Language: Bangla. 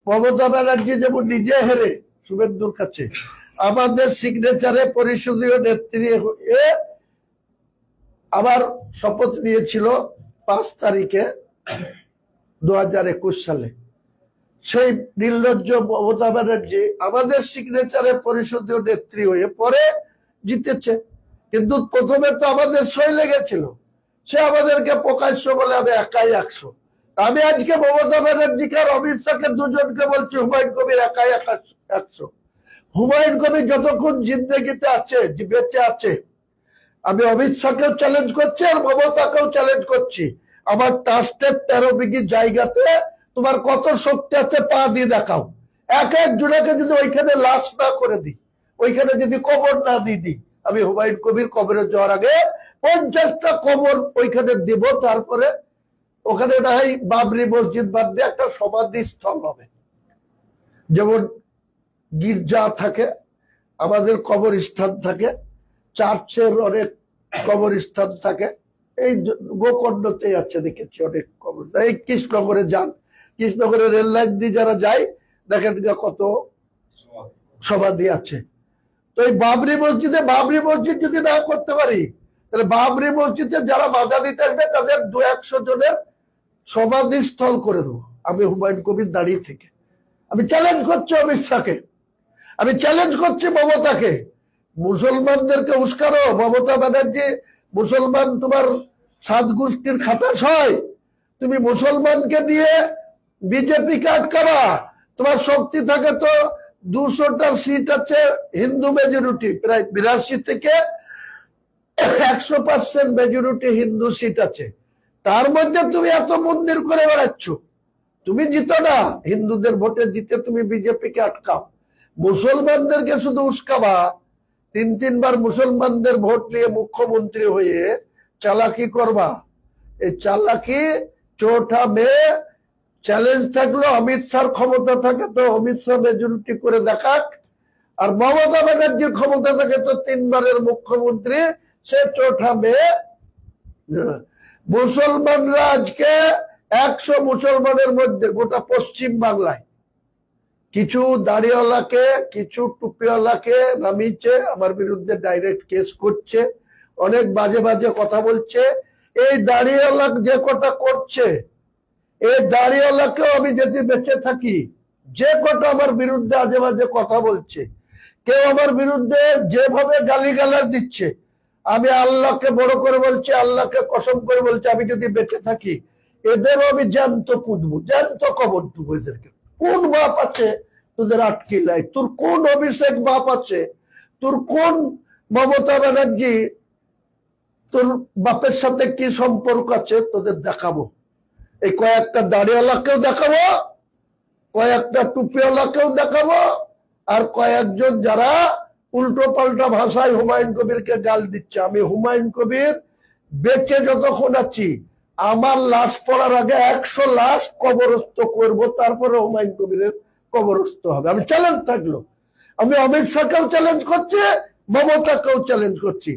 মমতা ব্যানার্জি যেমন নিজে হেরে শুভেন্দুর কাছে, আমাদের সিগনেচারে পরিষদীয় নেত্রী হয়ে আবার শপথ নিয়েছিল 5 তারিখে 2021 সালে। সেই নির্লজ্জ মমতা ব্যানার্জি আমাদের সিগনেচারে পরিষদীয় নেত্রী হয়ে পরে জিতেছে, কিন্তু প্রথমে তো আমাদের সই লেগেছিল। সে আমাদেরকে প্রকাশ্য বলে আমি একাই 100। আমি আজকে মমতা ব্যানার্জিকে আর অমিত শাহকে দুজনকে বলছি হুমায়ুন কবির একাই 100। হুমায়ুন কবির যতক্ষণ জিন্দগিতে আছে, বেঁচে আছে, আমি অমিত শাহকেও চ্যালেঞ্জ করছি আর মমতাকেও চ্যালেঞ্জ করছি, আমার ট্রাস্টের 13 বিঘি জায়গাতে তোমার কত শক্তি আছে পা দিয়ে দেখাও। এক জোড়াকে যদি ওইখানে লাশ না করে দিই, ওইখানে যদি কবর না দিয়ে দিই, আমি হুমায়ুন কবির কবরে যাওয়ার আগে 50টা কবর ওইখানে দিব। তারপরে ওখানে না হয় বাবরি মসজিদ বাদ দিয়ে একটা সমাধি স্থল হবে। যেমন গির্জা থাকে, আমাদের কবরস্থান থাকে, চার্চের অনেক কবরস্থান থাকে, এই গোকর্ণতে আছে দেখেছি অনেক কবর। এই কৃষ্ণনগরে যান, কৃষ্ণনগরের রেল লাইন দিয়ে যারা যায় দেখেন কত সমাধি আছে। তো এই বাবরি মসজিদ যদি না করতে পারি, তাহলে বাবরি মসজিদে যারা বাধা দিতে আসবে তাদের 200 জনের সমাধি স্থল করে দেবো আমি হুমায়ুন কবির দাঁড়িয়ে থেকে। আমি চ্যালেঞ্জ করছি অমিত শাহকে, আমি চ্যালেঞ্জ করছি মমতাকে। মুসলমানদেরকে উস্কানো, মমতা ব্যানার্জি মুসলমান তোমার 7 গোষ্ঠীর খাটাস হয়, তুমি মুসলমানকে দিয়ে বিজেপিকে আটকাবা। তোমার শক্তি থাকে তো 200টা সিট আছে হিন্দু মেজরিটি, প্রায় 82 থেকে 100% মেজরিটি হিন্দু সিট আছে, তার মধ্যে তুমি এত মন্দির করে বেড়াচ্ছ। তুমি জিতো না, হিন্দুদের ভোটে জিতে তুমি বিজেপিকে আটকাও। মুসলমানদেরকে শুধু উস্কাবা, 3 বার মুসলমানদের ভোট নিয়ে মুখ্যমন্ত্রী হয়ে চালাকি করবা। এই চালাকি 4 মে চ্যালেঞ্জ থাকলো, অমিত শাহর ক্ষমতা থাকে তো অমিত শাহ মেজরিটি করে দেখাক, আর মমতা ব্যানার্জির ক্ষমতা থাকে তো 3 বারের মুখ্যমন্ত্রী, সে 4 মে। মুসলমানরা আজকে 100 মুসলমানের মধ্যে গোটা পশ্চিম বাংলায় কিছু দাড়িওয়ালাকে, কিছু টুপিওয়ালাকে নামিয়েছে, আমার বিরুদ্ধে ডাইরেক্ট কেস করছে, অনেক বাজে বাজে কথা বলছে। এই দাড়িওয়ালা যে কটা করছে, এই দাড়িওয়ালাকেও আমি যদি বেঁচে থাকি, যে কটা আমার বিরুদ্ধে আজে বাজে কথা বলছে, কেউ আমার বিরুদ্ধে যেভাবে গালিগালাজ দিচ্ছে, আমি আল্লাহকে বড় করে বলছি, আল্লাহকে কসম করে বলছি, আমি যদি বেঁচে থাকি এদেরও আমি জ্যান্ত পুঁতবো, জ্যান্ত কবর দেবো এদেরকে। কোন বাপ আছে তোদের আটকে লাই? তোর কোন অভিষেক বাপ আছে? তোর কোন মমতা ব্যানার্জি, তোর বাপের সাথে কি সম্পর্ক আছে তোদের দেখাবো। এই কয়েকটা দাড়িওয়ালাকেও দেখাবো, কয়েকটা টুপিওয়ালাকেও দেখাবো, আর কয়েকজন যারা উল্টো পাল্টা ভাষায় হুমায়ুন কবিরকে গাল দিচ্ছে। আমি হুমায়ুন কবির বেঁচে যতক্ষণ আছি, আমার লাশ পড়ার আগে 100 লাশ কবরস্থ করব, তারপরে হুমায়ুন কবিরের কবরস্থ হবে। আমি চ্যালেঞ্জ থাকলো, আমি অমিত শাহকেও চ্যালেঞ্জ করছি, মমতাকেও চ্যালেঞ্জ করছি।